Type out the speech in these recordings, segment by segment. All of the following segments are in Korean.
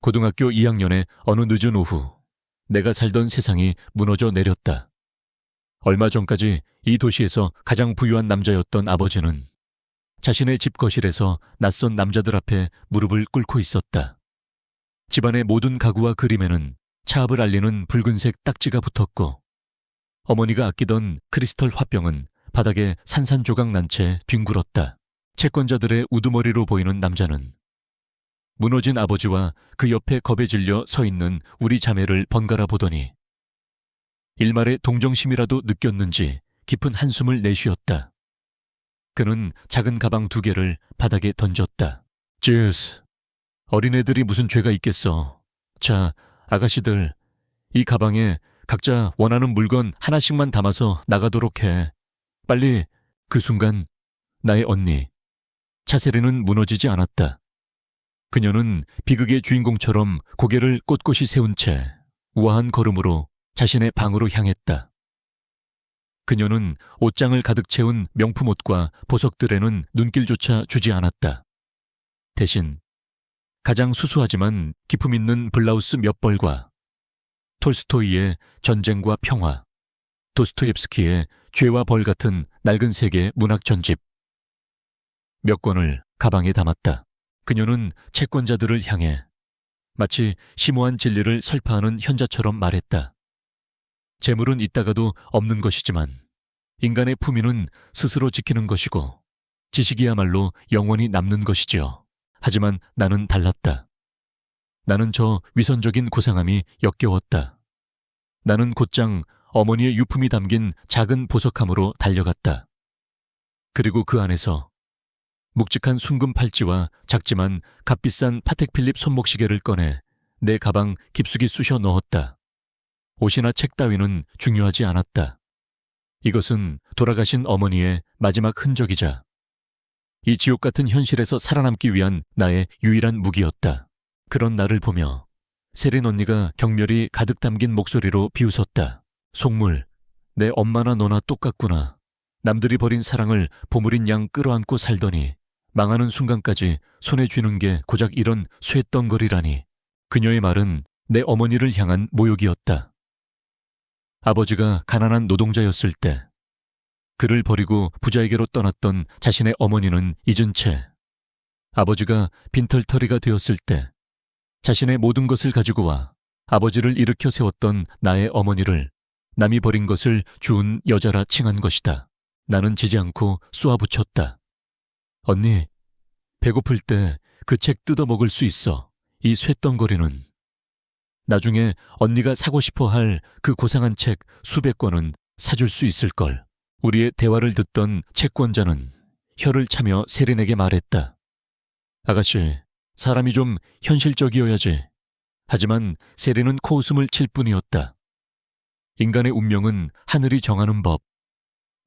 고등학교 2학년의 어느 늦은 오후, 내가 살던 세상이 무너져 내렸다. 얼마 전까지 이 도시에서 가장 부유한 남자였던 아버지는 자신의 집 거실에서 낯선 남자들 앞에 무릎을 꿇고 있었다. 집안의 모든 가구와 그림에는 차압을 알리는 붉은색 딱지가 붙었고, 어머니가 아끼던 크리스털 화병은 바닥에 산산조각 난 채 뒹굴었다. 채권자들의 우두머리로 보이는 남자는 무너진 아버지와 그 옆에 겁에 질려 서 있는 우리 자매를 번갈아 보더니 일말의 동정심이라도 느꼈는지 깊은 한숨을 내쉬었다. 그는 작은 가방 2개를 바닥에 던졌다. 쯔스, 어린애들이 무슨 죄가 있겠어. 자, 아가씨들, 이 가방에 각자 원하는 물건 하나씩만 담아서 나가도록 해. 빨리. 그 순간 나의 언니 차세리는 무너지지 않았다. 그녀는 비극의 주인공처럼 고개를 꼿꼿이 세운 채 우아한 걸음으로 자신의 방으로 향했다. 그녀는 옷장을 가득 채운 명품 옷과 보석들에는 눈길조차 주지 않았다. 대신 가장 수수하지만 기품 있는 블라우스 몇 벌과 톨스토이의 전쟁과 평화, 도스토옙스키의 죄와 벌 같은 낡은 세계 문학 전집 몇 권을 가방에 담았다. 그녀는 채권자들을 향해 마치 심오한 진리를 설파하는 현자처럼 말했다. 재물은 있다가도 없는 것이지만 인간의 품위는 스스로 지키는 것이고 지식이야말로 영원히 남는 것이지요. 하지만 나는 달랐다. 나는 저 위선적인 고상함이 역겨웠다. 나는 곧장 어머니의 유품이 담긴 작은 보석함으로 달려갔다. 그리고 그 안에서 묵직한 순금 팔찌와 작지만 값비싼 파텍 필립 손목시계를 꺼내 내 가방 깊숙이 쑤셔 넣었다. 옷이나 책 따위는 중요하지 않았다. 이것은 돌아가신 어머니의 마지막 흔적이자 이 지옥 같은 현실에서 살아남기 위한 나의 유일한 무기였다. 그런 나를 보며 세린 언니가 경멸이 가득 담긴 목소리로 비웃었다. 속물, 내 엄마나 너나 똑같구나. 남들이 버린 사랑을 보물인 양 끌어안고 살더니 망하는 순간까지 손에 쥐는 게 고작 이런 쇠덩거리라니. 그녀의 말은 내 어머니를 향한 모욕이었다. 아버지가 가난한 노동자였을 때 그를 버리고 부자에게로 떠났던 자신의 어머니는 잊은 채 아버지가 빈털터리가 되었을 때 자신의 모든 것을 가지고 와 아버지를 일으켜 세웠던 나의 어머니를 남이 버린 것을 주운 여자라 칭한 것이다. 나는 지지 않고 쏘아붙였다. 언니, 배고플 때 그 책 뜯어 먹을 수 있어. 이 쇳덩거리는. 나중에 언니가 사고 싶어 할 그 고상한 책 수백 권은 사줄 수 있을걸. 우리의 대화를 듣던 채권자는 혀를 차며 세린에게 말했다. 아가씨, 사람이 좀 현실적이어야지. 하지만 세린은 코웃음을 칠 뿐이었다. 인간의 운명은 하늘이 정하는 법.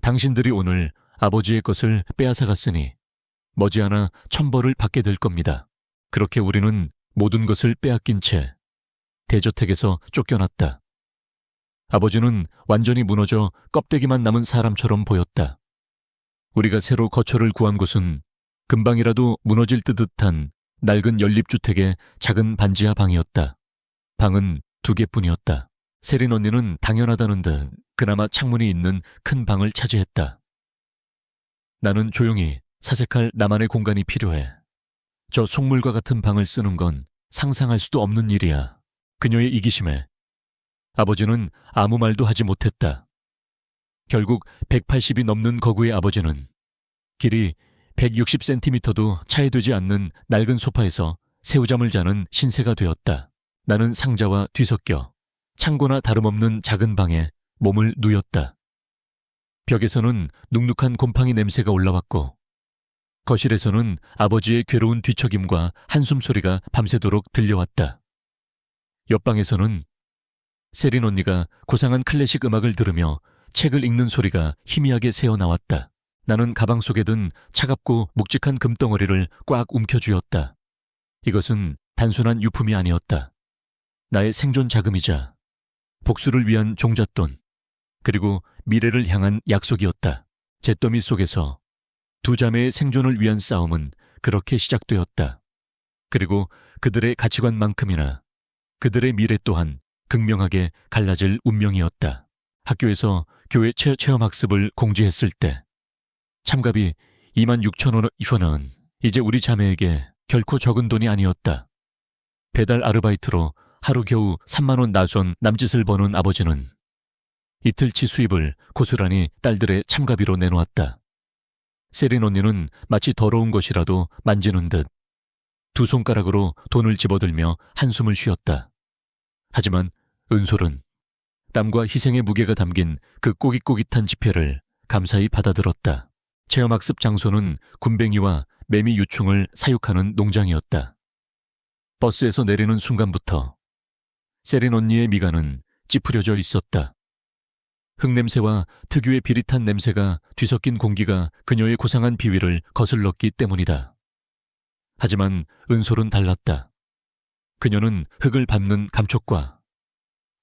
당신들이 오늘 아버지의 것을 빼앗아갔으니 머지않아 천벌을 받게 될 겁니다. 그렇게 우리는 모든 것을 빼앗긴 채 대저택에서 쫓겨났다. 아버지는 완전히 무너져 껍데기만 남은 사람처럼 보였다. 우리가 새로 거처를 구한 곳은 금방이라도 무너질 듯한 낡은 연립주택의 작은 반지하 방이었다. 방은 2개뿐이었다. 세린 언니는 당연하다는 듯 그나마 창문이 있는 큰 방을 차지했다. 나는 조용히 사색할 나만의 공간이 필요해. 저 속물과 같은 방을 쓰는 건 상상할 수도 없는 일이야. 그녀의 이기심에 아버지는 아무 말도 하지 못했다. 결국 180이 넘는 거구의 아버지는 길이 160cm도 차이 되지 않는 낡은 소파에서 새우잠을 자는 신세가 되었다. 나는 상자와 뒤섞여 창고나 다름없는 작은 방에 몸을 누였다. 벽에서는 눅눅한 곰팡이 냄새가 올라왔고 거실에서는 아버지의 괴로운 뒤척임과 한숨 소리가 밤새도록 들려왔다. 옆방에서는 세린 언니가 고상한 클래식 음악을 들으며 책을 읽는 소리가 희미하게 새어나왔다. 나는 가방 속에 든 차갑고 묵직한 금덩어리를 꽉 움켜쥐었다. 이것은 단순한 유품이 아니었다. 나의 생존 자금이자 복수를 위한 종잣돈, 그리고 미래를 향한 약속이었다. 잿더미 속에서 2 자매의 생존을 위한 싸움은 그렇게 시작되었다. 그리고 그들의 가치관만큼이나 그들의 미래 또한 극명하게 갈라질 운명이었다. 학교에서 교회 체험학습을 공지했을 때 참가비 26,000원은 이제 우리 자매에게 결코 적은 돈이 아니었다. 배달 아르바이트로 하루 겨우 3만 원 나선 남짓을 버는 아버지는 이틀치 수입을 고스란히 딸들의 참가비로 내놓았다. 세린 언니는 마치 더러운 것이라도 만지는 듯 두 손가락으로 돈을 집어들며 한숨을 쉬었다. 하지만 은솔은 땀과 희생의 무게가 담긴 그 꼬깃꼬깃한 지폐를 감사히 받아들었다. 체험학습 장소는 군뱅이와 매미 유충을 사육하는 농장이었다. 버스에서 내리는 순간부터 세린 언니의 미간은 찌푸려져 있었다. 흙냄새와 특유의 비릿한 냄새가 뒤섞인 공기가 그녀의 고상한 비위를 거슬렀기 때문이다. 하지만 은솔은 달랐다. 그녀는 흙을 밟는 감촉과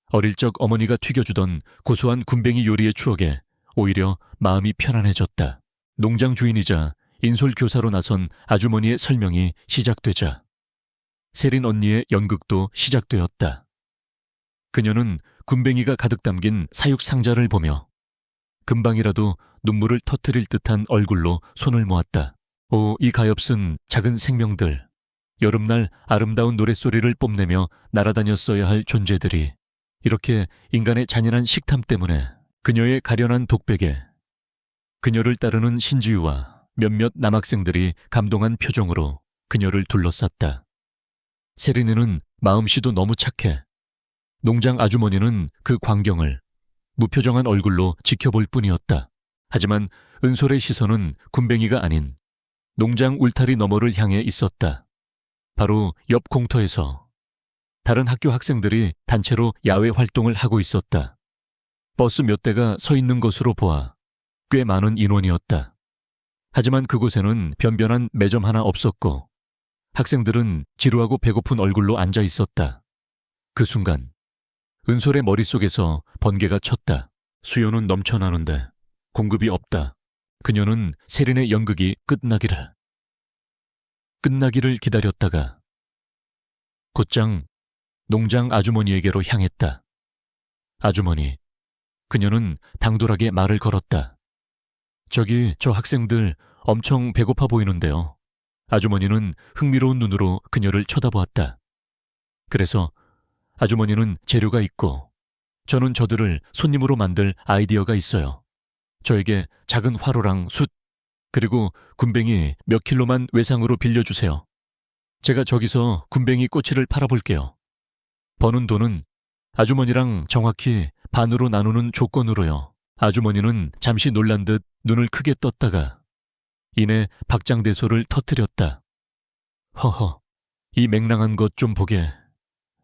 어릴 적 어머니가 튀겨주던 고소한 군뱅이 요리의 추억에 오히려 마음이 편안해졌다. 농장 주인이자 인솔 교사로 나선 아주머니의 설명이 시작되자 세린 언니의 연극도 시작되었다. 그녀는 군뱅이가 가득 담긴 사육 상자를 보며 금방이라도 눈물을 터뜨릴 듯한 얼굴로 손을 모았다. 오, 이 가엾은 작은 생명들, 여름날 아름다운 노랫소리를 뽐내며 날아다녔어야 할 존재들이 이렇게 인간의 잔인한 식탐 때문에 그녀의 가련한 독백에 그녀를 따르는 신지유와 몇몇 남학생들이 감동한 표정으로 그녀를 둘러쌌다. 세린이는 마음씨도 너무 착해. 농장 아주머니는 그 광경을 무표정한 얼굴로 지켜볼 뿐이었다. 하지만 은솔의 시선은 군뱅이가 아닌 농장 울타리 너머를 향해 있었다. 바로 옆 공터에서 다른 학교 학생들이 단체로 야외 활동을 하고 있었다. 버스 몇 대가 서 있는 것으로 보아 꽤 많은 인원이었다. 하지만 그곳에는 변변한 매점 하나 없었고 학생들은 지루하고 배고픈 얼굴로 앉아 있었다. 그 순간 은솔의 머릿속에서 번개가 쳤다. 수요는 넘쳐나는데 공급이 없다. 그녀는 세린의 연극이 끝나기를 기다렸다가 곧장 농장 아주머니에게로 향했다. 아주머니, 그녀는 당돌하게 말을 걸었다. 저기 저 학생들 엄청 배고파 보이는데요. 아주머니는 흥미로운 눈으로 그녀를 쳐다보았다. 그래서 아주머니는 재료가 있고 저는 저들을 손님으로 만들 아이디어가 있어요. 저에게 작은 화로랑 숯, 그리고 군뱅이 몇 킬로만 외상으로 빌려주세요. 제가 저기서 군뱅이 꼬치를 팔아볼게요. 버는 돈은 아주머니랑 정확히 반으로 나누는 조건으로요. 아주머니는 잠시 놀란 듯 눈을 크게 떴다가 이내 박장대소를 터뜨렸다. 허허, 이 맹랑한 것 좀 보게.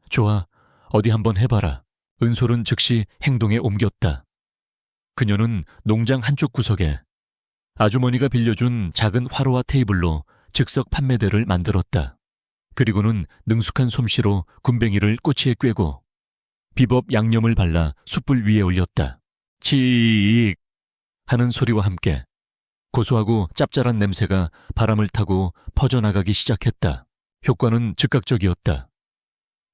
좋아, 어디 한번 해봐라. 은솔은 즉시 행동에 옮겼다. 그녀는 농장 한쪽 구석에 아주머니가 빌려준 작은 화로와 테이블로 즉석 판매대를 만들었다. 그리고는 능숙한 솜씨로 군뱅이를 꼬치에 꿰고 비법 양념을 발라 숯불 위에 올렸다. 치익 하는 소리와 함께 고소하고 짭짤한 냄새가 바람을 타고 퍼져나가기 시작했다. 효과는 즉각적이었다.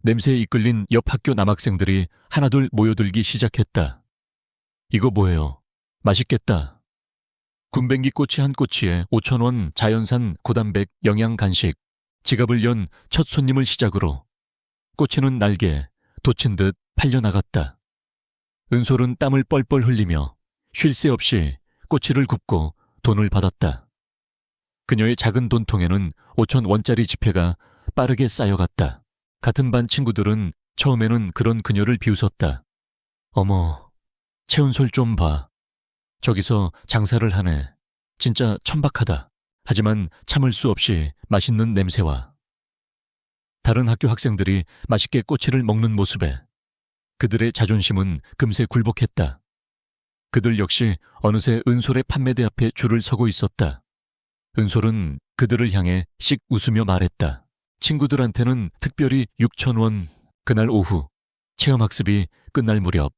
냄새에 이끌린 옆 학교 남학생들이 하나둘 모여들기 시작했다. 이거 뭐예요? 맛있겠다. 군뱅이 꼬치 한 꼬치에 5,000원 자연산 고단백 영양 간식. 지갑을 연 첫 손님을 시작으로 꼬치는 날개, 돋친 듯 팔려나갔다. 은솔은 땀을 뻘뻘 흘리며 쉴 새 없이 꼬치를 굽고 돈을 받았다. 그녀의 작은 돈통에는 5,000원짜리 지폐가 빠르게 쌓여갔다. 같은 반 친구들은 처음에는 그런 그녀를 비웃었다. 어머, 채은솔 좀 봐. 저기서 장사를 하네. 진짜 천박하다. 하지만 참을 수 없이 맛있는 냄새와 다른 학교 학생들이 맛있게 꼬치를 먹는 모습에 그들의 자존심은 금세 굴복했다. 그들 역시 어느새 은솔의 판매대 앞에 줄을 서고 있었다. 은솔은 그들을 향해 씩 웃으며 말했다. 친구들한테는 특별히 6,000원. 그날 오후 체험학습이 끝날 무렵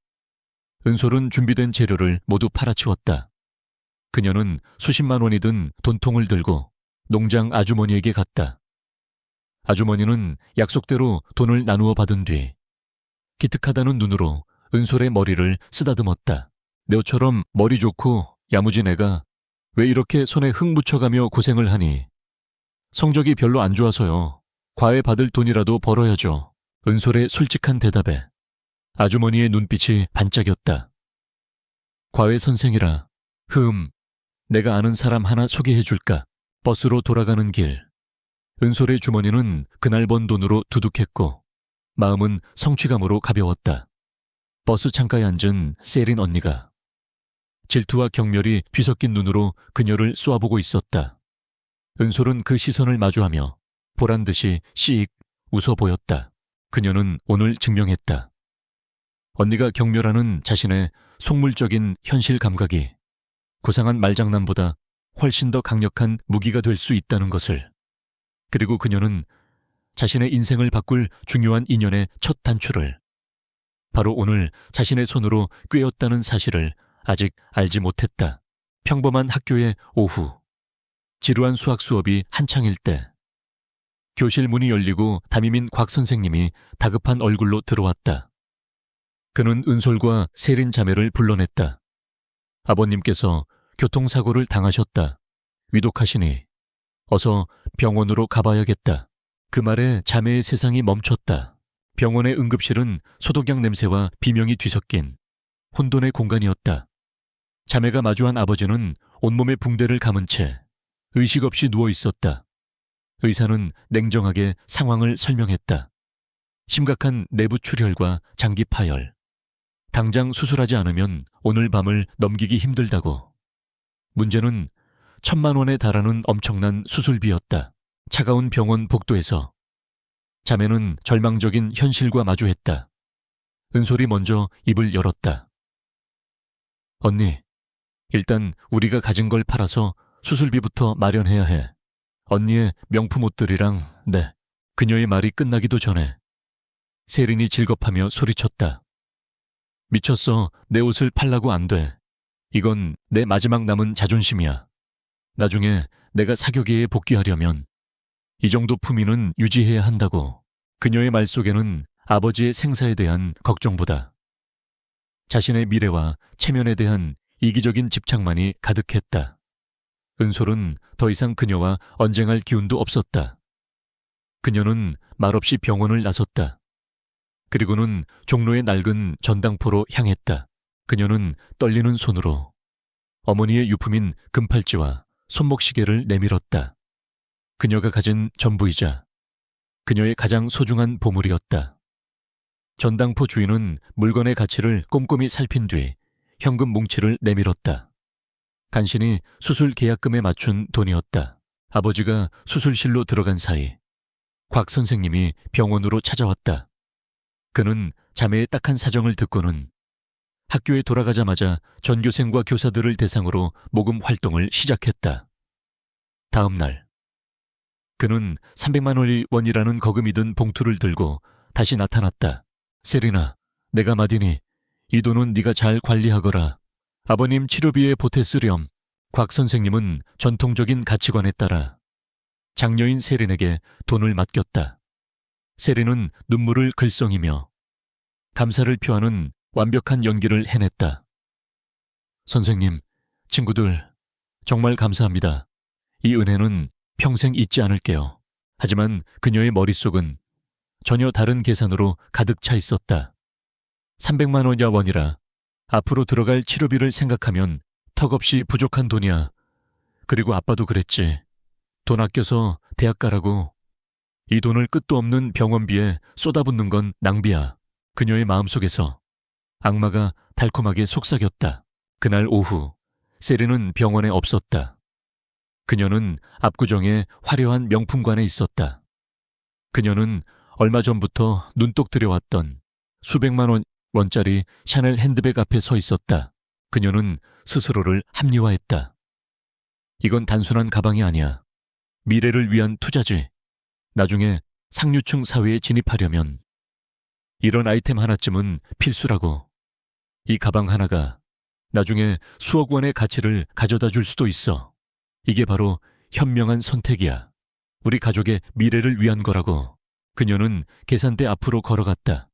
은솔은 준비된 재료를 모두 팔아치웠다. 그녀는 수십만 원이 든 돈통을 들고 농장 아주머니에게 갔다. 아주머니는 약속대로 돈을 나누어 받은 뒤 기특하다는 눈으로 은솔의 머리를 쓰다듬었다. 너처럼 머리 좋고 야무진 애가 왜 이렇게 손에 흙 묻혀가며 고생을 하니? 성적이 별로 안 좋아서요. 과외 받을 돈이라도 벌어야죠. 은솔의 솔직한 대답에 아주머니의 눈빛이 반짝였다. 과외 선생이라. 내가 아는 사람 하나 소개해 줄까? 버스로 돌아가는 길. 은솔의 주머니는 그날 번 돈으로 두둑했고 마음은 성취감으로 가벼웠다. 버스 창가에 앉은 세린 언니가 질투와 경멸이 뒤섞인 눈으로 그녀를 쏘아보고 있었다. 은솔은 그 시선을 마주하며 보란듯이 씩 웃어 보였다. 그녀는 오늘 증명했다. 언니가 경멸하는 자신의 속물적인 현실 감각이 고상한 말장난보다 훨씬 더 강력한 무기가 될 수 있다는 것을. 그리고 그녀는 자신의 인생을 바꿀 중요한 인연의 첫 단추를 바로 오늘 자신의 손으로 꿰었다는 사실을 아직 알지 못했다. 평범한 학교의 오후. 지루한 수학 수업이 한창일 때 교실 문이 열리고 담임인 곽 선생님이 다급한 얼굴로 들어왔다. 그는 은솔과 세린 자매를 불러냈다. 아버님께서 교통사고를 당하셨다. 위독하시니 어서 병원으로 가봐야겠다. 그 말에 자매의 세상이 멈췄다. 병원의 응급실은 소독약 냄새와 비명이 뒤섞인 혼돈의 공간이었다. 자매가 마주한 아버지는 온몸에 붕대를 감은 채 의식 없이 누워 있었다. 의사는 냉정하게 상황을 설명했다. 심각한 내부 출혈과 장기 파열. 당장 수술하지 않으면 오늘 밤을 넘기기 힘들다고. 문제는 1,000만 원에 달하는 엄청난 수술비였다. 차가운 병원 복도에서 자매는 절망적인 현실과 마주했다. 은솔이 먼저 입을 열었다. 언니, 일단 우리가 가진 걸 팔아서 수술비부터 마련해야 해. 언니의 명품 옷들이랑 그녀의 말이 끝나기도 전에 세린이 질겁하며 소리쳤다. 미쳤어. 내 옷을 팔라고 안 돼. 이건 내 마지막 남은 자존심이야. 나중에 내가 사교계에 복귀하려면 이 정도 품위는 유지해야 한다고. 그녀의 말 속에는 아버지의 생사에 대한 걱정보다 자신의 미래와 체면에 대한 이기적인 집착만이 가득했다. 은솔은 더 이상 그녀와 언쟁할 기운도 없었다. 그녀는 말없이 병원을 나섰다. 그리고는 종로의 낡은 전당포로 향했다. 그녀는 떨리는 손으로 어머니의 유품인 금팔찌와 손목시계를 내밀었다. 그녀가 가진 전부이자 그녀의 가장 소중한 보물이었다. 전당포 주인은 물건의 가치를 꼼꼼히 살핀 뒤 현금 뭉치를 내밀었다. 간신히 수술 계약금에 맞춘 돈이었다. 아버지가 수술실로 들어간 사이 곽 선생님이 병원으로 찾아왔다. 그는 자매의 딱한 사정을 듣고는 학교에 돌아가자마자 전교생과 교사들을 대상으로 모금 활동을 시작했다. 다음 날 그는 300만 원이라는 거금이 든 봉투를 들고 다시 나타났다. 세린아, 내가 마디니 이 돈은 네가 잘 관리하거라. 아버님 치료비에 보태 쓰렴. 곽 선생님은 전통적인 가치관에 따라 장녀인 세린에게 돈을 맡겼다. 세린은 눈물을 글썽이며 감사를 표하는 완벽한 연기를 해냈다. 선생님, 친구들, 정말 감사합니다. 이 은혜는 평생 잊지 않을게요. 하지만 그녀의 머릿속은 전혀 다른 계산으로 가득 차 있었다. 300만 원이라 앞으로 들어갈 치료비를 생각하면 턱없이 부족한 돈이야. 그리고 아빠도 그랬지. 돈 아껴서 대학 가라고. 이 돈을 끝도 없는 병원비에 쏟아붓는 건 낭비야. 그녀의 마음속에서 악마가 달콤하게 속삭였다. 그날 오후 세린은 병원에 없었다. 그녀는 압구정의 화려한 명품관에 있었다. 그녀는 얼마 전부터 눈독 들여왔던 수백만 원짜리 샤넬 핸드백 앞에 서 있었다. 그녀는 스스로를 합리화했다. 이건 단순한 가방이 아니야. 미래를 위한 투자지. 나중에 상류층 사회에 진입하려면 이런 아이템 하나쯤은 필수라고. 이 가방 하나가 나중에 수억 원의 가치를 가져다 줄 수도 있어. 이게 바로 현명한 선택이야. 우리 가족의 미래를 위한 거라고. 그녀는 계산대 앞으로 걸어갔다.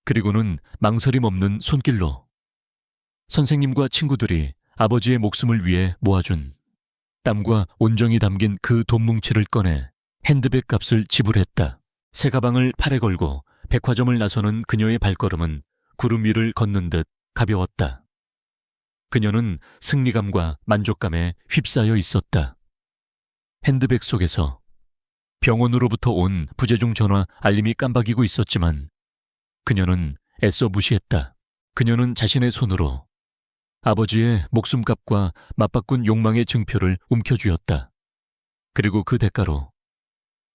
그리고는 망설임 없는 손길로 선생님과 친구들이 아버지의 목숨을 위해 모아준 땀과 온정이 담긴 그 돈 뭉치를 꺼내 핸드백 값을 지불했다. 새 가방을 팔에 걸고 백화점을 나서는 그녀의 발걸음은 구름 위를 걷는 듯 가벼웠다. 그녀는 승리감과 만족감에 휩싸여 있었다. 핸드백 속에서 병원으로부터 온 부재중 전화 알림이 깜박이고 있었지만 그녀는 애써 무시했다. 그녀는 자신의 손으로 아버지의 목숨값과 맞바꾼 욕망의 증표를 움켜쥐었다. 그리고 그 대가로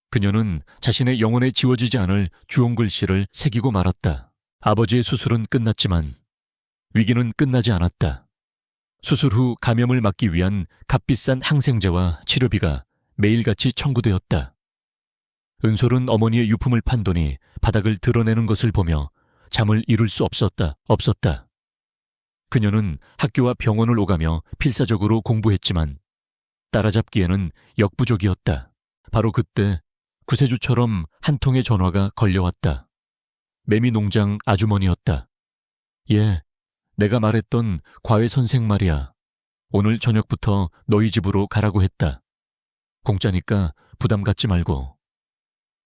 그녀는 자신의 영혼에 지워지지 않을 주홍글씨를 새기고 말았다. 아버지의 수술은 끝났지만 위기는 끝나지 않았다. 수술 후 감염을 막기 위한 값비싼 항생제와 치료비가 매일같이 청구되었다. 은솔은 어머니의 유품을 판 돈이 바닥을 드러내는 것을 보며 잠을 이룰 수 없었다. 그녀는 학교와 병원을 오가며 필사적으로 공부했지만 따라잡기에는 역부족이었다. 바로 그때 구세주처럼 한 통의 전화가 걸려왔다. 매미 농장 아주머니였다. 예, 내가 말했던 과외 선생 말이야. 오늘 저녁부터 너희 집으로 가라고 했다. 공짜니까 부담 갖지 말고.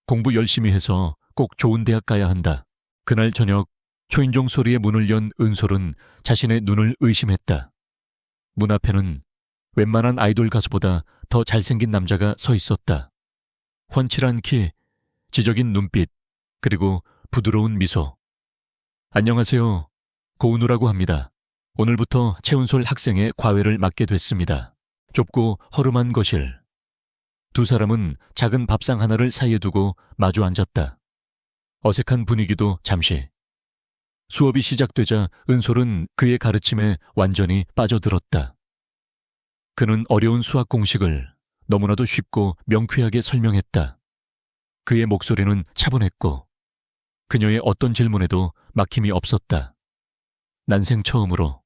공부 열심히 해서 꼭 좋은 대학 가야 한다. 그날 저녁 초인종 소리에 문을 연 은솔은 자신의 눈을 의심했다. 문 앞에는 웬만한 아이돌 가수보다 더 잘생긴 남자가 서 있었다. 훤칠한 키, 지적인 눈빛, 그리고 부드러운 미소. 안녕하세요. 고은우라고 합니다. 오늘부터 최은솔 학생의 과외를 맡게 됐습니다. 좁고 허름한 거실. 두 사람은 작은 밥상 하나를 사이에 두고 마주 앉았다. 어색한 분위기도 잠시. 수업이 시작되자 은솔은 그의 가르침에 완전히 빠져들었다. 그는 어려운 수학 공식을 너무나도 쉽고 명쾌하게 설명했다. 그의 목소리는 차분했고 그녀의 어떤 질문에도 막힘이 없었다. 난생 처음으로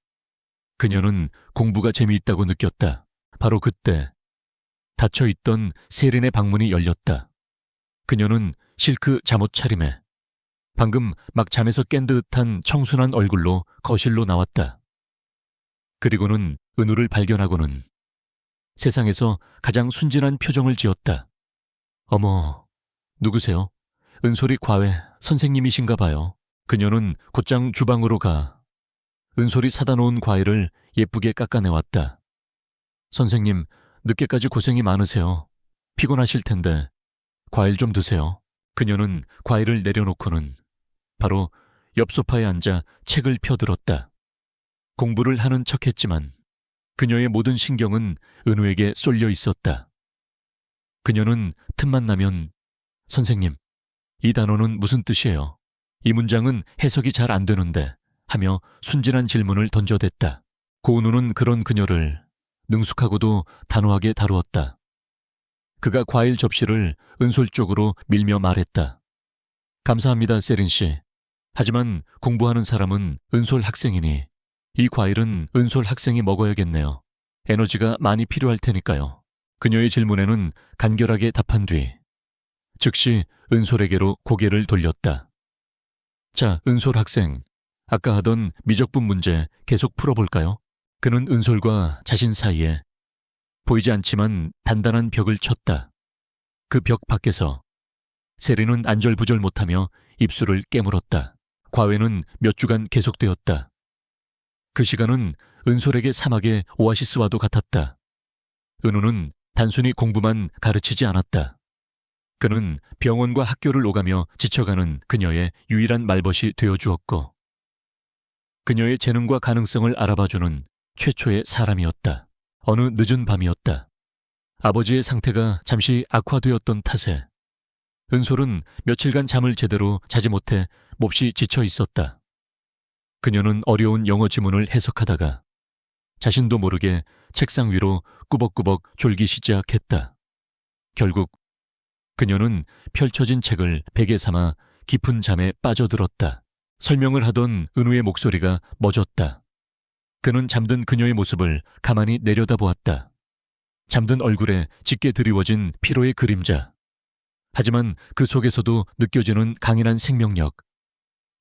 그녀는 공부가 재미있다고 느꼈다. 바로 그때 닫혀있던 세린의 방문이 열렸다. 그녀는 실크 잠옷 차림에 방금 막 잠에서 깬 듯한 청순한 얼굴로 거실로 나왔다. 그리고는 은우를 발견하고는 세상에서 가장 순진한 표정을 지었다. 어머, 누구세요? 은솔이 과외 선생님이신가 봐요. 그녀는 곧장 주방으로 가 은솔이 사다 놓은 과일을 예쁘게 깎아내왔다. 선생님, 늦게까지 고생이 많으세요. 피곤하실 텐데 과일 좀 드세요. 그녀는 과일을 내려놓고는 바로 옆 소파에 앉아 책을 펴들었다. 공부를 하는 척했지만 그녀의 모든 신경은 은우에게 쏠려 있었다. 그녀는 틈만 나면 선생님, 이 단어는 무슨 뜻이에요? 이 문장은 해석이 잘 안 되는데 하며 순진한 질문을 던져댔다. 고은우는 그런 그녀를 능숙하고도 단호하게 다루었다. 그가 과일 접시를 은솔 쪽으로 밀며 말했다. 감사합니다, 세린 씨. 하지만 공부하는 사람은 은솔 학생이니 이 과일은 은솔 학생이 먹어야겠네요. 에너지가 많이 필요할 테니까요. 그녀의 질문에는 간결하게 답한 뒤 즉시 은솔에게로 고개를 돌렸다. 자, 은솔 학생. 아까 하던 미적분 문제 계속 풀어볼까요? 그는 은솔과 자신 사이에 보이지 않지만 단단한 벽을 쳤다. 그 벽 밖에서 세린은 안절부절 못하며 입술을 깨물었다. 과외는 몇 주간 계속되었다. 그 시간은 은솔에게 사막의 오아시스와도 같았다. 은우는 단순히 공부만 가르치지 않았다. 그는 병원과 학교를 오가며 지쳐가는 그녀의 유일한 말벗이 되어주었고 그녀의 재능과 가능성을 알아봐주는 최초의 사람이었다. 어느 늦은 밤이었다. 아버지의 상태가 잠시 악화되었던 탓에 은솔은 며칠간 잠을 제대로 자지 못해 몹시 지쳐 있었다. 그녀는 어려운 영어 지문을 해석하다가 자신도 모르게 책상 위로 꾸벅꾸벅 졸기 시작했다. 결국 그녀는 펼쳐진 책을 베개 삼아 깊은 잠에 빠져들었다. 설명을 하던 은우의 목소리가 멎었다. 그는 잠든 그녀의 모습을 가만히 내려다보았다. 잠든 얼굴에 짙게 드리워진 피로의 그림자. 하지만 그 속에서도 느껴지는 강인한 생명력.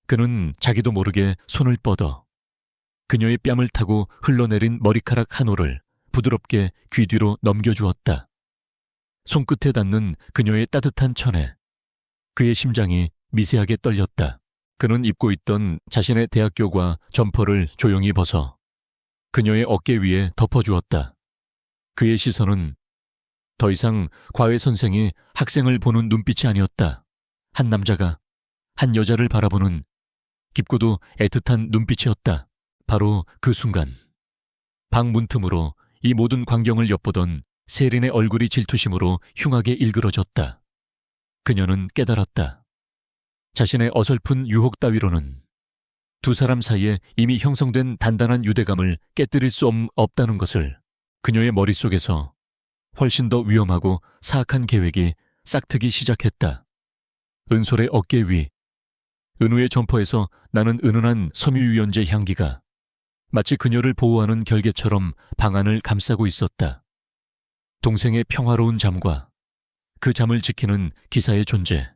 그는 자기도 모르게 손을 뻗어 그녀의 뺨을 타고 흘러내린 머리카락 한 올을 부드럽게 귀 뒤로 넘겨주었다. 손끝에 닿는 그녀의 따뜻한 천에 그의 심장이 미세하게 떨렸다. 그는 입고 있던 자신의 대학교과 점퍼를 조용히 벗어 그녀의 어깨 위에 덮어주었다. 그의 시선은 더 이상 과외 선생이 학생을 보는 눈빛이 아니었다. 한 남자가 한 여자를 바라보는 깊고도 애틋한 눈빛이었다. 바로 그 순간 방 문틈으로 이 모든 광경을 엿보던 세린의 얼굴이 질투심으로 흉하게 일그러졌다. 그녀는 깨달았다. 자신의 어설픈 유혹 따위로는 두 사람 사이에 이미 형성된 단단한 유대감을 깨뜨릴 수 없다는 것을. 그녀의 머릿속에서 훨씬 더 위험하고 사악한 계획이 싹트기 시작했다. 은솔의 어깨 위, 은우의 점퍼에서 나는 은은한 섬유유연제 향기가 마치 그녀를 보호하는 결계처럼 방안을 감싸고 있었다. 동생의 평화로운 잠과 그 잠을 지키는 기사의 존재,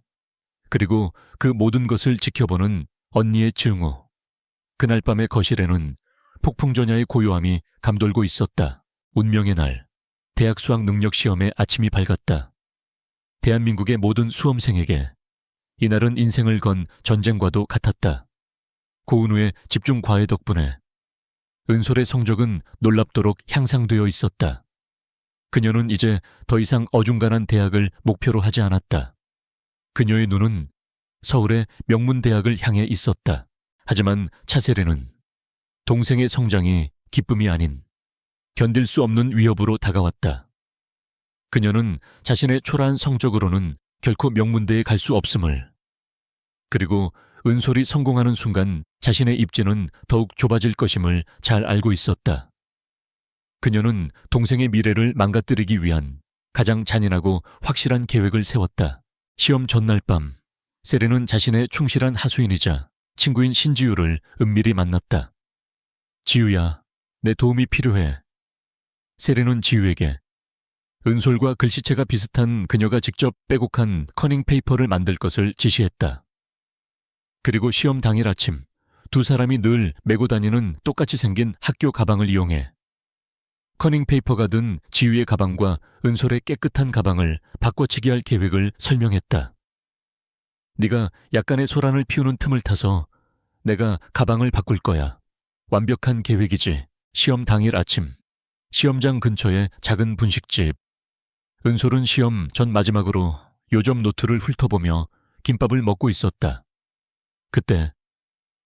그리고 그 모든 것을 지켜보는 언니의 증오. 그날 밤의 거실에는 폭풍전야의 고요함이 감돌고 있었다. 운명의 날, 대학 수학 능력 시험의 아침이 밝았다. 대한민국의 모든 수험생에게 이날은 인생을 건 전쟁과도 같았다. 고은우의 집중 과외 덕분에 은솔의 성적은 놀랍도록 향상되어 있었다. 그녀는 이제 더 이상 어중간한 대학을 목표로 하지 않았다. 그녀의 눈은 서울의 명문대학을 향해 있었다. 하지만 차세례는 동생의 성장이 기쁨이 아닌 견딜 수 없는 위협으로 다가왔다. 그녀는 자신의 초라한 성적으로는 결코 명문대에 갈 수 없음을, 그리고 은솔이 성공하는 순간 자신의 입지는 더욱 좁아질 것임을 잘 알고 있었다. 그녀는 동생의 미래를 망가뜨리기 위한 가장 잔인하고 확실한 계획을 세웠다. 시험 전날 밤, 세례는 자신의 충실한 하수인이자 친구인 신지유를 은밀히 만났다. 지유야, 내 도움이 필요해. 세례는 지유에게 은솔과 글씨체가 비슷한 그녀가 직접 빼곡한 커닝 페이퍼를 만들 것을 지시했다. 그리고 시험 당일 아침, 두 사람이 늘 메고 다니는 똑같이 생긴 학교 가방을 이용해 커닝 페이퍼가 든 지유의 가방과 은솔의 깨끗한 가방을 바꿔치기 할 계획을 설명했다. 네가 약간의 소란을 피우는 틈을 타서 내가 가방을 바꿀 거야. 완벽한 계획이지. 시험 당일 아침, 시험장 근처의 작은 분식집. 은솔은 시험 전 마지막으로 요점 노트를 훑어보며 김밥을 먹고 있었다. 그때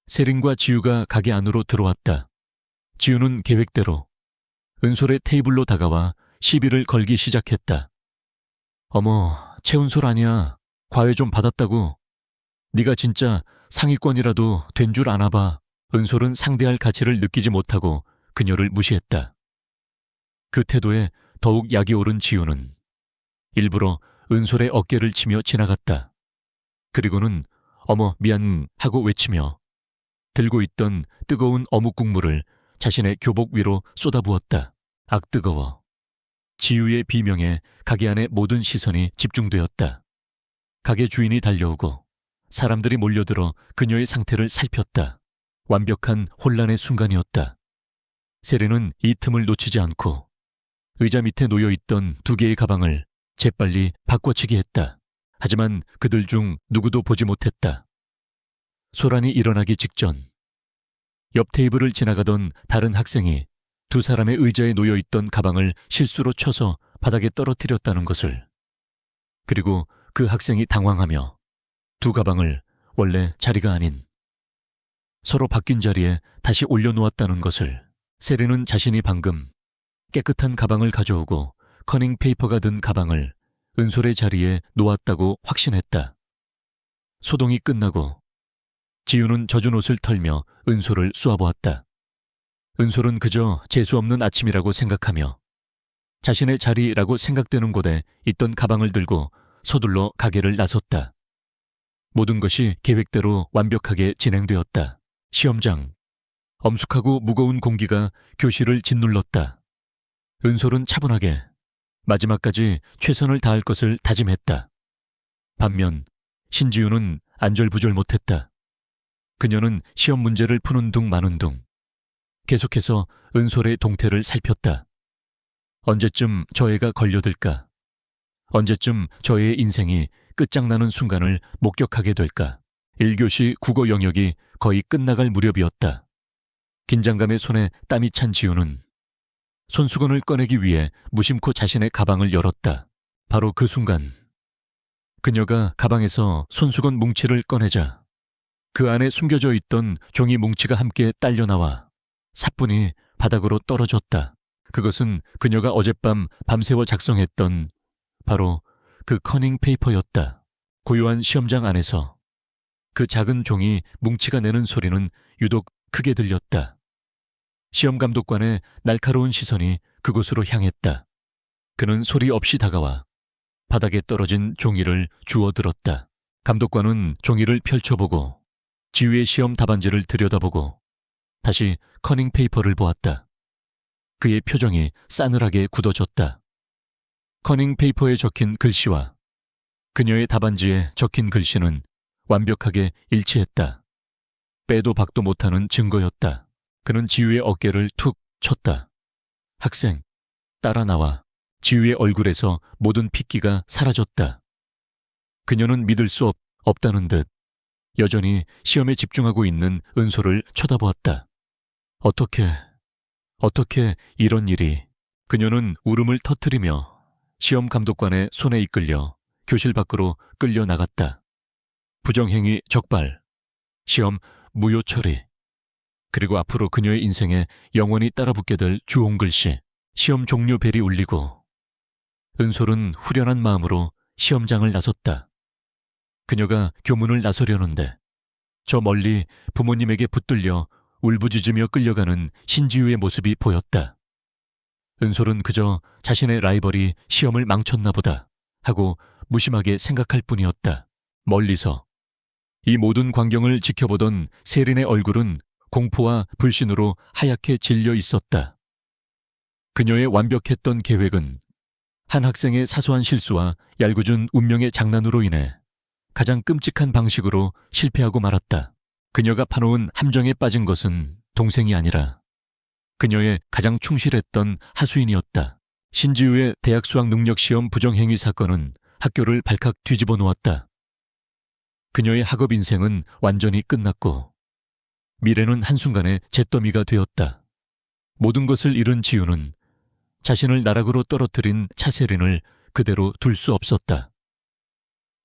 세린과 지유가 가게 안으로 들어왔다. 지유는 계획대로 은솔의 테이블로 다가와 시비를 걸기 시작했다. 어머, 최은솔 아니야. 과외 좀 받았다고. 네가 진짜 상위권이라도 된 줄 아나 봐. 은솔은 상대할 가치를 느끼지 못하고 그녀를 무시했다. 그 태도에 더욱 약이 오른 지유는 일부러 은솔의 어깨를 치며 지나갔다. 그리고는 어머 미안 하고 외치며 들고 있던 뜨거운 어묵 국물을 자신의 교복 위로 쏟아부었다. 악 뜨거워. 지유의 비명에 가게 안의 모든 시선이 집중되었다. 가게 주인이 달려오고 사람들이 몰려들어 그녀의 상태를 살폈다. 완벽한 혼란의 순간이었다. 세례는 이 틈을 놓치지 않고 의자 밑에 놓여있던 두 개의 가방을 재빨리 바꿔치기 했다. 하지만 그들 중 누구도 보지 못했다. 소란이 일어나기 직전 옆 테이블을 지나가던 다른 학생이 두 사람의 의자에 놓여있던 가방을 실수로 쳐서 바닥에 떨어뜨렸다는 것을, 그리고 그 학생이 당황하며 두 가방을 원래 자리가 아닌 서로 바뀐 자리에 다시 올려놓았다는 것을. 세리는 자신이 방금 깨끗한 가방을 가져오고 커닝 페이퍼가 든 가방을 은솔의 자리에 놓았다고 확신했다. 소동이 끝나고 지유는 젖은 옷을 털며 은솔을 쏘아보았다. 은솔은 그저 재수없는 아침이라고 생각하며 자신의 자리라고 생각되는 곳에 있던 가방을 들고 서둘러 가게를 나섰다. 모든 것이 계획대로 완벽하게 진행되었다. 시험장, 엄숙하고 무거운 공기가 교실을 짓눌렀다. 은솔은 차분하게 마지막까지 최선을 다할 것을 다짐했다. 반면 신지우는 안절부절 못했다. 그녀는 시험 문제를 푸는 둥 마는 둥 계속해서 은솔의 동태를 살폈다. 언제쯤 저 애가 걸려들까? 언제쯤 저 애의 인생이 끝장나는 순간을 목격하게 될까? 1교시 국어 영역이 거의 끝나갈 무렵이었다. 긴장감에 손에 땀이 찬 지우는 손수건을 꺼내기 위해 무심코 자신의 가방을 열었다. 바로 그 순간 그녀가 가방에서 손수건 뭉치를 꺼내자 그 안에 숨겨져 있던 종이 뭉치가 함께 딸려나와 사뿐히 바닥으로 떨어졌다. 그것은 그녀가 어젯밤 밤새워 작성했던 바로 그 커닝 페이퍼였다. 고요한 시험장 안에서 그 작은 종이 뭉치가 내는 소리는 유독 크게 들렸다. 시험 감독관의 날카로운 시선이 그곳으로 향했다. 그는 소리 없이 다가와 바닥에 떨어진 종이를 주워들었다. 감독관은 종이를 펼쳐보고 지우의 시험 답안지를 들여다보고 다시 커닝 페이퍼를 보았다. 그의 표정이 싸늘하게 굳어졌다. 커닝 페이퍼에 적힌 글씨와 그녀의 답안지에 적힌 글씨는 완벽하게 일치했다. 빼도 박도 못하는 증거였다. 그는 지우의 어깨를 툭 쳤다. 학생, 따라 나와. 지우의 얼굴에서 모든 핏기가 사라졌다. 그녀는 믿을 수 없다는 듯 여전히 시험에 집중하고 있는 은솔을 쳐다보았다. 어떻게 이런 일이. 그녀는 울음을 터뜨리며 시험 감독관의 손에 이끌려 교실 밖으로 끌려 나갔다. 부정행위 적발, 시험 무효 처리, 그리고 앞으로 그녀의 인생에 영원히 따라붙게 될 주홍글씨, 시험 종료 벨이 울리고 은솔은 후련한 마음으로 시험장을 나섰다. 그녀가 교문을 나서려는데 저 멀리 부모님에게 붙들려 울부짖으며 끌려가는 신지우의 모습이 보였다. 은솔은 그저 자신의 라이벌이 시험을 망쳤나 보다 하고 무심하게 생각할 뿐이었다. 멀리서 이 모든 광경을 지켜보던 세린의 얼굴은 공포와 불신으로 하얗게 질려 있었다. 그녀의 완벽했던 계획은 한 학생의 사소한 실수와 얄궂은 운명의 장난으로 인해 가장 끔찍한 방식으로 실패하고 말았다. 그녀가 파놓은 함정에 빠진 것은 동생이 아니라 그녀의 가장 충실했던 하수인이었다. 신지우의 대학 수학 능력 시험 부정행위 사건은 학교를 발칵 뒤집어 놓았다. 그녀의 학업 인생은 완전히 끝났고 미래는 한순간에 잿더미가 되었다. 모든 것을 잃은 지우는 자신을 나락으로 떨어뜨린 차세린을 그대로 둘 수 없었다.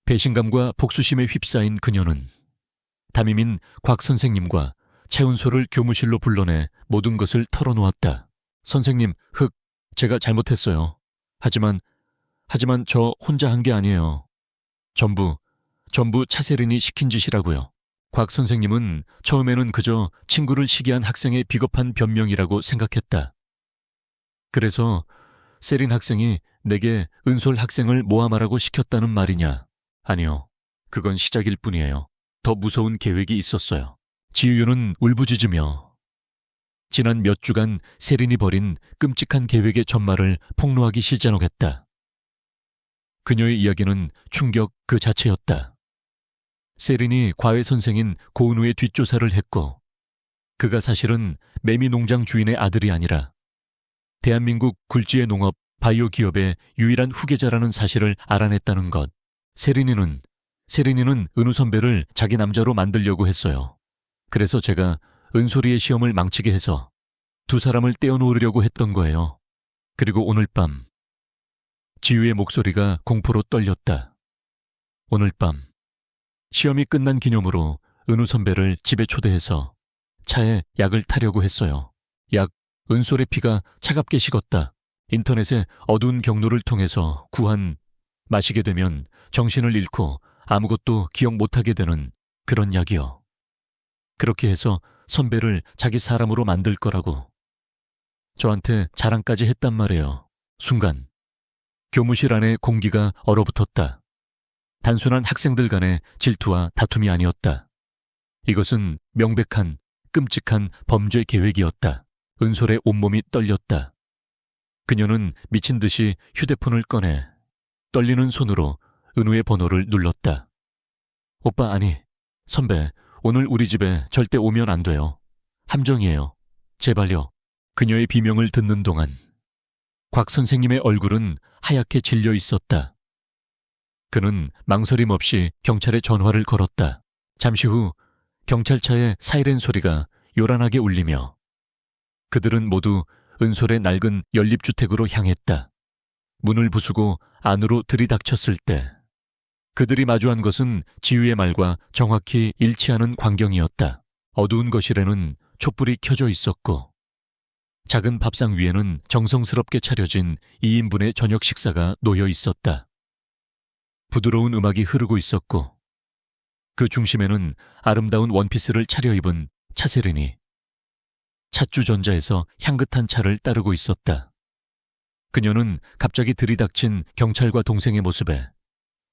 배신감과 복수심에 휩싸인 그녀는 담임인 곽 선생님과 최은솔을 교무실로 불러내 모든 것을 털어놓았다. 선생님, 제가 잘못했어요. 하지만 저 혼자 한 게 아니에요. 전부 차세린이 시킨 짓이라고요. 곽 선생님은 처음에는 그저 친구를 시기한 학생의 비겁한 변명이라고 생각했다. 그래서 세린 학생이 내게 은솔 학생을 모함하라고 시켰다는 말이냐? 아니요. 그건 시작일 뿐이에요. 더 무서운 계획이 있었어요. 지우는 울부짖으며 지난 몇 주간 세린이 벌인 끔찍한 계획의 전말을 폭로하기 시작했다. 그녀의 이야기는 충격 그 자체였다. 세린이 과외 선생인 고은우의 뒷조사를 했고 그가 사실은 매미농장 주인의 아들이 아니라 대한민국 굴지의 농업 바이오 기업의 유일한 후계자라는 사실을 알아냈다는 것. 세린이는 은우 선배를 자기 남자로 만들려고 했어요. 그래서 제가 은솔이의 시험을 망치게 해서 두 사람을 떼어놓으려고 했던 거예요. 그리고 오늘 밤 지우의 목소리가 공포로 떨렸다. 오늘 밤 시험이 끝난 기념으로 은우 선배를 집에 초대해서 차에 약을 타려고 했어요. 은솔의 피가 차갑게 식었다. 인터넷에 어두운 경로를 통해서 구한 마시게 되면 정신을 잃고 아무것도 기억 못하게 되는 그런 약이요. 그렇게 해서 선배를 자기 사람으로 만들 거라고 저한테 자랑까지 했단 말이에요. 순간 교무실 안의 공기가 얼어붙었다. 단순한 학생들 간의 질투와 다툼이 아니었다. 이것은 명백한 끔찍한 범죄 계획이었다. 은솔의 온몸이 떨렸다. 그녀는 미친 듯이 휴대폰을 꺼내 떨리는 손으로 은우의 번호를 눌렀다. 오빠, 아니, 선배, 오늘 우리 집에 절대 오면 안 돼요. 함정이에요. 제발요. 그녀의 비명을 듣는 동안 곽 선생님의 얼굴은 하얗게 질려 있었다. 그는 망설임 없이 경찰에 전화를 걸었다. 잠시 후 경찰차의 사이렌 소리가 요란하게 울리며 그들은 모두 은솔의 낡은 연립주택으로 향했다. 문을 부수고 안으로 들이닥쳤을 때 그들이 마주한 것은 지우의 말과 정확히 일치하는 광경이었다. 어두운 거실에는 촛불이 켜져 있었고 작은 밥상 위에는 정성스럽게 차려진 2인분의 저녁 식사가 놓여 있었다. 부드러운 음악이 흐르고 있었고 그 중심에는 아름다운 원피스를 차려입은 차세린이 찻주전자에서 향긋한 차를 따르고 있었다. 그녀는 갑자기 들이닥친 경찰과 동생의 모습에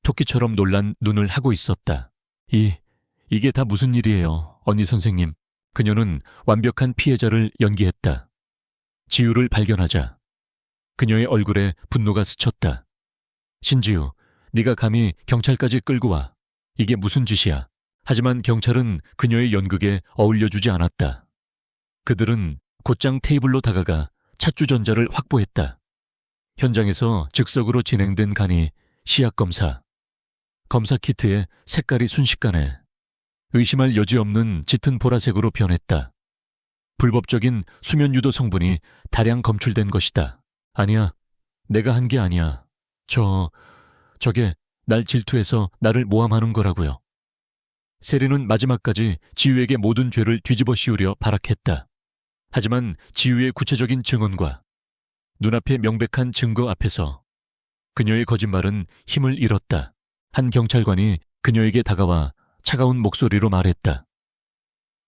토끼처럼 놀란 눈을 하고 있었다. 이게 다 무슨 일이에요, 언니 선생님. 그녀는 완벽한 피해자를 연기했다. 지우를 발견하자 그녀의 얼굴에 분노가 스쳤다. 신지우, 네가 감히 경찰까지 끌고 와. 이게 무슨 짓이야. 하지만 경찰은 그녀의 연극에 어울려주지 않았다. 그들은 곧장 테이블로 다가가 찻주전자를 확보했다. 현장에서 즉석으로 진행된 간이 시약검사. 검사 키트의 색깔이 순식간에 의심할 여지 없는 짙은 보라색으로 변했다. 불법적인 수면유도 성분이 다량 검출된 것이다. 아니야, 내가 한 게 아니야. 저게 날 질투해서 나를 모함하는 거라고요. 세린은 마지막까지 지우에게 모든 죄를 뒤집어 씌우려 발악했다. 하지만 지우의 구체적인 증언과 눈앞의 명백한 증거 앞에서 그녀의 거짓말은 힘을 잃었다. 한 경찰관이 그녀에게 다가와 차가운 목소리로 말했다.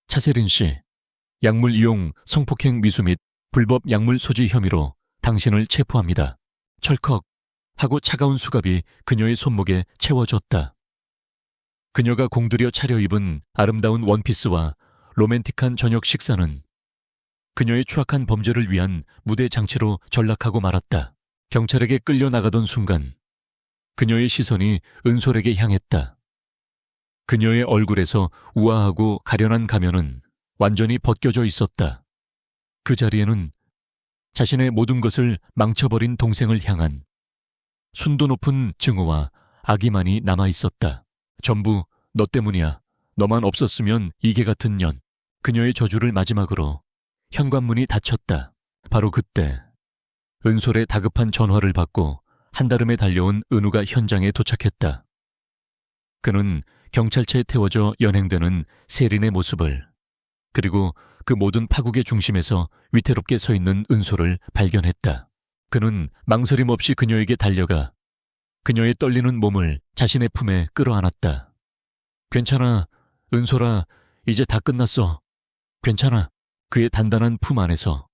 차세린 씨, 약물 이용, 성폭행 미수 및 불법 약물 소지 혐의로 당신을 체포합니다. 철컥 하고 차가운 수갑이 그녀의 손목에 채워졌다. 그녀가 공들여 차려입은 아름다운 원피스와 로맨틱한 저녁 식사는 그녀의 추악한 범죄를 위한 무대 장치로 전락하고 말았다. 경찰에게 끌려나가던 순간 그녀의 시선이 은솔에게 향했다. 그녀의 얼굴에서 우아하고 가련한 가면은 완전히 벗겨져 있었다. 그 자리에는 자신의 모든 것을 망쳐버린 동생을 향한 순도 높은 증오와 악의만이 남아있었다. 전부 너 때문이야. 너만 없었으면 이게 같은 년. 그녀의 저주를 마지막으로 현관문이 닫혔다. 바로 그때 은솔의 다급한 전화를 받고 한달음에 달려온 은우가 현장에 도착했다. 그는 경찰차에 태워져 연행되는 세린의 모습을 그리고 그 모든 파국의 중심에서 위태롭게 서 있는 은솔을 발견했다. 그는 망설임 없이 그녀에게 달려가 그녀의 떨리는 몸을 자신의 품에 끌어안았다. 괜찮아, 은솔아, 이제 다 끝났어. 괜찮아. 그의 단단한 품 안에서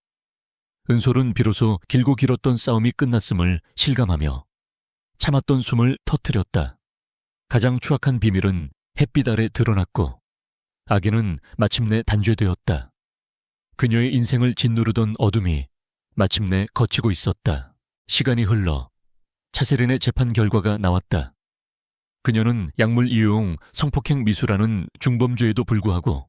은솔은 비로소 길고 길었던 싸움이 끝났음을 실감하며 참았던 숨을 터뜨렸다. 가장 추악한 비밀은 햇빛 아래 드러났고 악에는 마침내 단죄되었다. 그녀의 인생을 짓누르던 어둠이 마침내 걷히고 있었다. 시간이 흘러 차세린의 재판 결과가 나왔다. 그녀는 약물 이용 성폭행 미수라는 중범죄에도 불구하고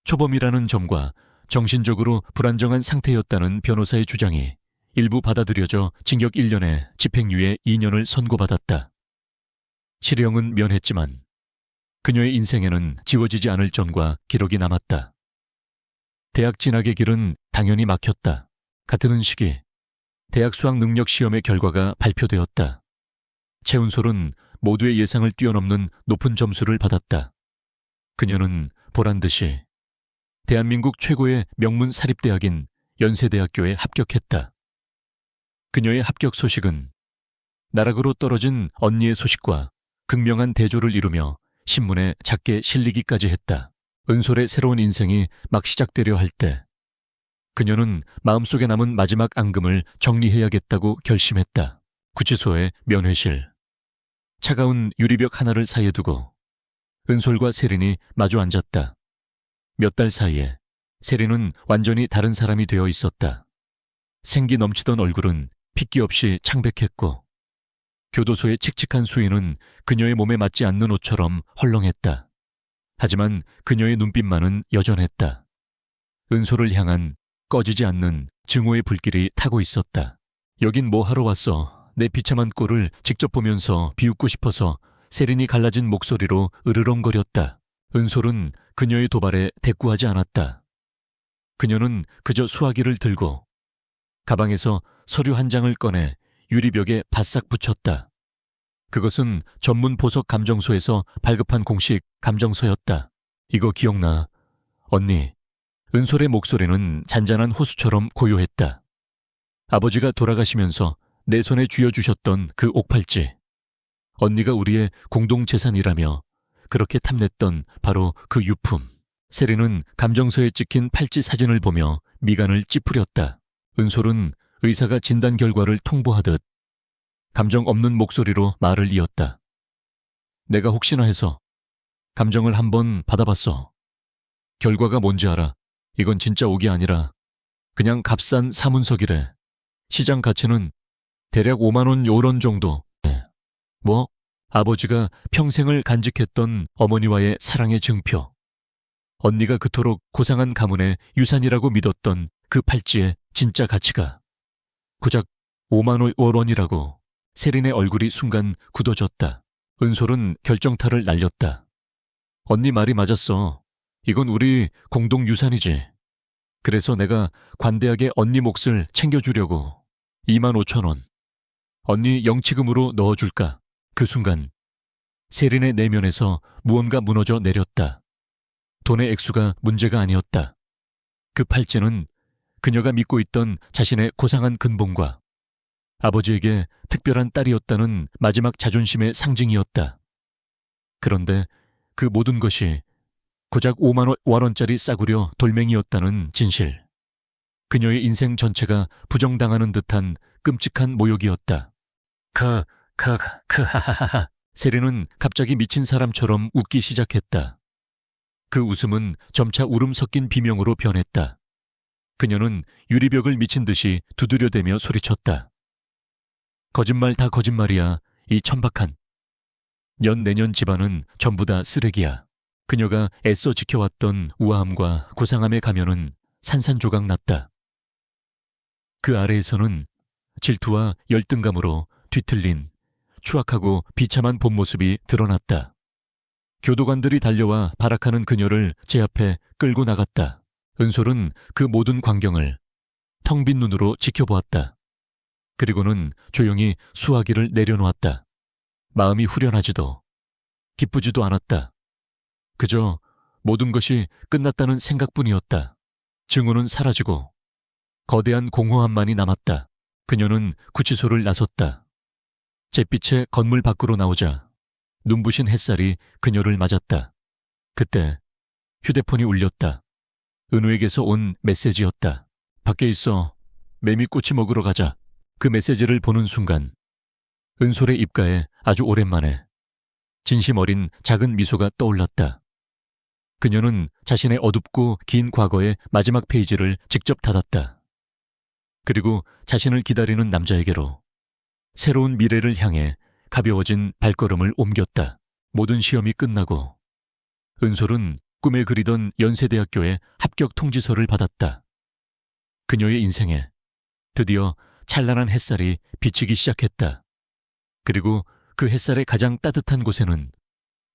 초범이라는 점과 정신적으로 불안정한 상태였다는 변호사의 주장이 일부 받아들여져 징역 1년에 집행유예 2년을 선고받았다. 실형은 면했지만 그녀의 인생에는 지워지지 않을 점과 기록이 남았다. 대학 진학의 길은 당연히 막혔다. 같은 시기 대학 수학 능력 시험의 결과가 발표되었다. 최은솔은 모두의 예상을 뛰어넘는 높은 점수를 받았다. 그녀는 보란듯이 대한민국 최고의 명문 사립대학인 연세대학교에 합격했다. 그녀의 합격 소식은 나락으로 떨어진 언니의 소식과 극명한 대조를 이루며 신문에 작게 실리기까지 했다. 은솔의 새로운 인생이 막 시작되려 할 때 그녀는 마음속에 남은 마지막 앙금을 정리해야겠다고 결심했다. 구치소의 면회실. 차가운 유리벽 하나를 사이에 두고 은솔과 세린이 마주 앉았다. 몇 달 사이에 세린은 완전히 다른 사람이 되어 있었다. 생기 넘치던 얼굴은 핏기 없이 창백했고 교도소의 칙칙한 수위는 그녀의 몸에 맞지 않는 옷처럼 헐렁했다. 하지만 그녀의 눈빛만은 여전했다. 은솔을 향한 꺼지지 않는 증오의 불길이 타고 있었다. 여긴 뭐 하러 왔어? 내 비참한 꼴을 직접 보면서 비웃고 싶어서 세린이 갈라진 목소리로 으르렁거렸다. 은솔은 그녀의 도발에 대꾸하지 않았다. 그녀는 그저 수화기를 들고 가방에서 서류 한 장을 꺼내 유리벽에 바싹 붙였다. 그것은 전문 보석 감정소에서 발급한 공식 감정서였다. 이거 기억나? 언니. 은솔의 목소리는 잔잔한 호수처럼 고요했다. 아버지가 돌아가시면서 내 손에 쥐어주셨던 그 옥팔찌. 언니가 우리의 공동재산이라며 그렇게 탐냈던 바로 그 유품. 세린은 감정서에 찍힌 팔찌 사진을 보며 미간을 찌푸렸다. 은솔은 의사가 진단 결과를 통보하듯 감정 없는 목소리로 말을 이었다. 내가 혹시나 해서 감정을 한번 받아봤어. 결과가 뭔지 알아? 이건 진짜 옥이 아니라 그냥 값싼 사문석이래. 시장 가치는 대략 5만 원 요런 정도. 뭐? 아버지가 평생을 간직했던 어머니와의 사랑의 증표. 언니가 그토록 고상한 가문의 유산이라고 믿었던 그 팔찌의 진짜 가치가 고작 5만 원이라고. 세린의 얼굴이 순간 굳어졌다. 은솔은 결정타를 날렸다. 언니 말이 맞았어. 이건 우리 공동 유산이지. 그래서 내가 관대하게 언니 몫을 챙겨주려고 2만 5천 원. 언니 영치금으로 넣어줄까? 그 순간 세린의 내면에서 무언가 무너져 내렸다. 돈의 액수가 문제가 아니었다. 그 팔찌는 그녀가 믿고 있던 자신의 고상한 근본과 아버지에게 특별한 딸이었다는 마지막 자존심의 상징이었다. 그런데 그 모든 것이 고작 5만 원짜리 싸구려 돌멩이였다는 진실. 그녀의 인생 전체가 부정당하는 듯한 끔찍한 모욕이었다. 하하하. 세린은 갑자기 미친 사람처럼 웃기 시작했다. 그 웃음은 점차 울음 섞인 비명으로 변했다. 그녀는 유리벽을 미친 듯이 두드려대며 소리쳤다. 거짓말 다 거짓말이야. 이 천박한. 내년 집안은 전부 다 쓰레기야. 그녀가 애써 지켜왔던 우아함과 고상함의 가면은 산산조각 났다. 그 아래에서는 질투와 열등감으로 뒤틀린 추악하고 비참한 본 모습이 드러났다. 교도관들이 달려와 발악하는 그녀를 제 앞에 끌고 나갔다. 은솔은 그 모든 광경을 텅 빈 눈으로 지켜보았다. 그리고는 조용히 수화기를 내려놓았다. 마음이 후련하지도 기쁘지도 않았다. 그저 모든 것이 끝났다는 생각뿐이었다. 증오는 사라지고 거대한 공허함만이 남았다. 그녀는 구치소를 나섰다. 잿빛의 건물 밖으로 나오자 눈부신 햇살이 그녀를 맞았다. 그때 휴대폰이 울렸다. 은우에게서 온 메시지였다. 밖에 있어. 매미꼬치 먹으러 가자. 그 메시지를 보는 순간 은솔의 입가에 아주 오랜만에 진심 어린 작은 미소가 떠올랐다. 그녀는 자신의 어둡고 긴 과거의 마지막 페이지를 직접 닫았다. 그리고 자신을 기다리는 남자에게로 새로운 미래를 향해 가벼워진 발걸음을 옮겼다. 모든 시험이 끝나고 은솔은 꿈에 그리던 연세대학교의 합격 통지서를 받았다. 그녀의 인생에 드디어 찬란한 햇살이 비치기 시작했다. 그리고 그 햇살의 가장 따뜻한 곳에는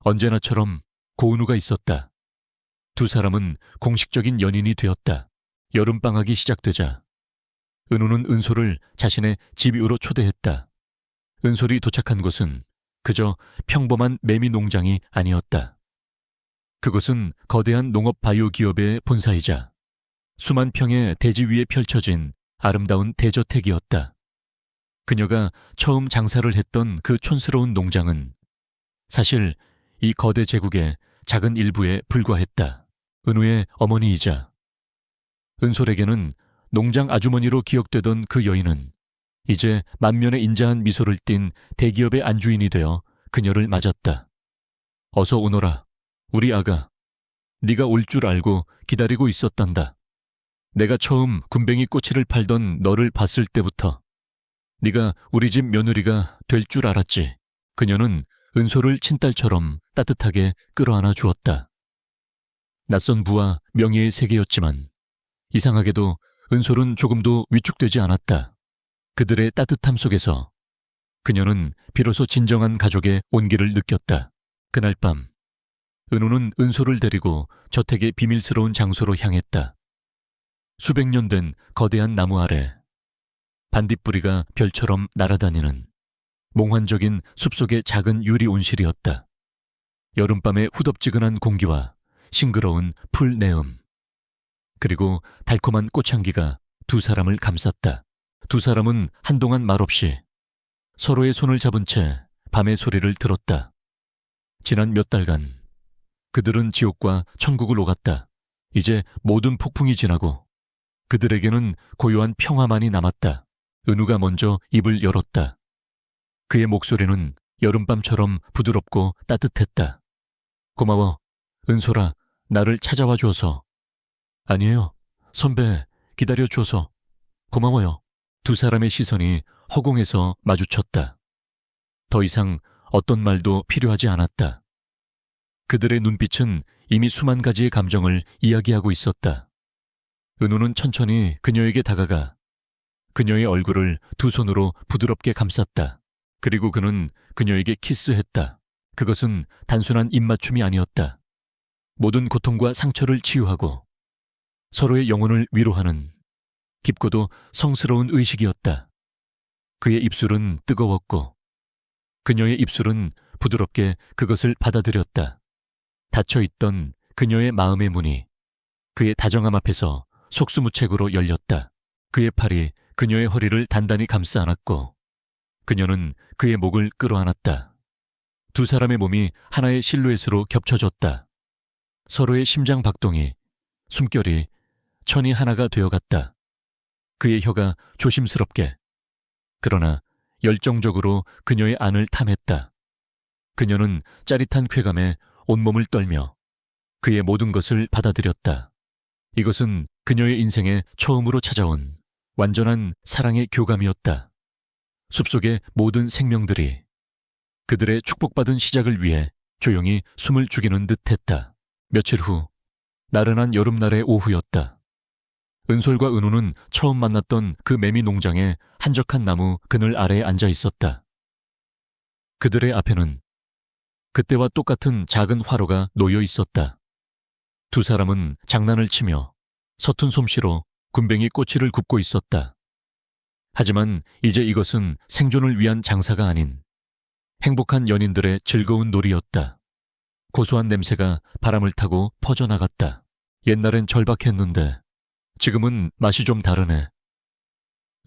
언제나처럼 고은우가 있었다. 두 사람은 공식적인 연인이 되었다. 여름방학이 시작되자 은우는 은솔을 자신의 집 위로 초대했다. 은솔이 도착한 곳은 그저 평범한 매미 농장이 아니었다. 그곳은 거대한 농업 바이오 기업의 본사이자 수만 평의 대지 위에 펼쳐진 아름다운 대저택이었다. 그녀가 처음 장사를 했던 그 촌스러운 농장은 사실 이 거대 제국의 작은 일부에 불과했다. 은우의 어머니이자 은솔에게는 농장 아주머니로 기억되던 그 여인은 이제 만면에 인자한 미소를 띤 대기업의 안주인이 되어 그녀를 맞았다. 어서 오너라. 우리 아가. 네가 올 줄 알고 기다리고 있었단다. 내가 처음 군뱅이 꼬치를 팔던 너를 봤을 때부터 네가 우리 집 며느리가 될 줄 알았지. 그녀는 은솔을 친딸처럼 따뜻하게 끌어안아 주었다. 낯선 부와 명예의 세계였지만 이상하게도 은솔은 조금도 위축되지 않았다. 그들의 따뜻함 속에서 그녀는 비로소 진정한 가족의 온기를 느꼈다. 그날 밤 은우는 은솔을 데리고 저택의 비밀스러운 장소로 향했다. 수백 년 된 거대한 나무 아래 반딧불이가 별처럼 날아다니는 몽환적인 숲속의 작은 유리 온실이었다. 여름밤의 후덥지근한 공기와 싱그러운 풀 내음, 그리고 달콤한 꽃향기가 두 사람을 감쌌다. 두 사람은 한동안 말없이 서로의 손을 잡은 채 밤의 소리를 들었다. 지난 몇 달간 그들은 지옥과 천국을 오갔다. 이제 모든 폭풍이 지나고 그들에게는 고요한 평화만이 남았다. 은우가 먼저 입을 열었다. 그의 목소리는 여름밤처럼 부드럽고 따뜻했다. 고마워, 은솔아, 나를 찾아와 줘서. 아니에요, 선배, 기다려 줘서. 고마워요. 두 사람의 시선이 허공에서 마주쳤다. 더 이상 어떤 말도 필요하지 않았다. 그들의 눈빛은 이미 수만 가지의 감정을 이야기하고 있었다. 은우는 천천히 그녀에게 다가가 그녀의 얼굴을 두 손으로 부드럽게 감쌌다. 그리고 그는 그녀에게 키스했다. 그것은 단순한 입맞춤이 아니었다. 모든 고통과 상처를 치유하고 서로의 영혼을 위로하는 깊고도 성스러운 의식이었다. 그의 입술은 뜨거웠고 그녀의 입술은 부드럽게 그것을 받아들였다. 닫혀있던 그녀의 마음의 문이 그의 다정함 앞에서 속수무책으로 열렸다. 그의 팔이 그녀의 허리를 단단히 감싸 안았고 그녀는 그의 목을 끌어안았다. 두 사람의 몸이 하나의 실루엣으로 겹쳐졌다. 서로의 심장 박동이, 숨결이 천이 하나가 되어갔다. 그의 혀가 조심스럽게, 그러나 열정적으로 그녀의 안을 탐했다. 그녀는 짜릿한 쾌감에 온몸을 떨며 그의 모든 것을 받아들였다. 이것은 그녀의 인생에 처음으로 찾아온 완전한 사랑의 교감이었다. 숲속의 모든 생명들이 그들의 축복받은 시작을 위해 조용히 숨을 죽이는 듯했다. 며칠 후 나른한 여름날의 오후였다. 은솔과 은우는 처음 만났던 그 매미 농장의 한적한 나무 그늘 아래에 앉아 있었다. 그들의 앞에는 그때와 똑같은 작은 화로가 놓여 있었다. 두 사람은 장난을 치며 서툰 솜씨로 굼벵이 꼬치를 굽고 있었다. 하지만 이제 이것은 생존을 위한 장사가 아닌 행복한 연인들의 즐거운 놀이였다. 고소한 냄새가 바람을 타고 퍼져나갔다. 옛날엔 절박했는데 지금은 맛이 좀 다르네.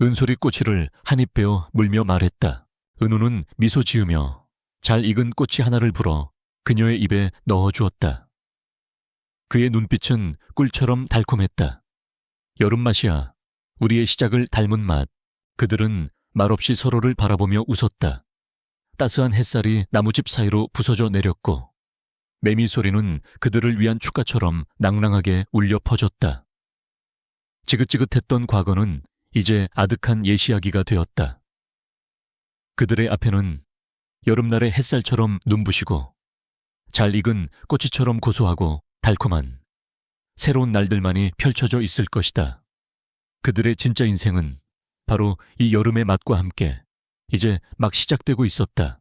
은솔이 꼬치를 한 입 베어 물며 말했다. 은우는 미소 지으며 잘 익은 꼬치 하나를 불어 그녀의 입에 넣어주었다. 그의 눈빛은 꿀처럼 달콤했다. 여름맛이야. 우리의 시작을 닮은 맛. 그들은 말없이 서로를 바라보며 웃었다. 따스한 햇살이 나무집 사이로 부서져 내렸고 매미 소리는 그들을 위한 축가처럼 낭랑하게 울려 퍼졌다. 지긋지긋했던 과거는 이제 아득한 예시하기가 되었다. 그들의 앞에는 여름날의 햇살처럼 눈부시고 잘 익은 꼬치처럼 고소하고 달콤한 새로운 날들만이 펼쳐져 있을 것이다. 그들의 진짜 인생은 바로 이 여름의 맛과 함께 이제 막 시작되고 있었다.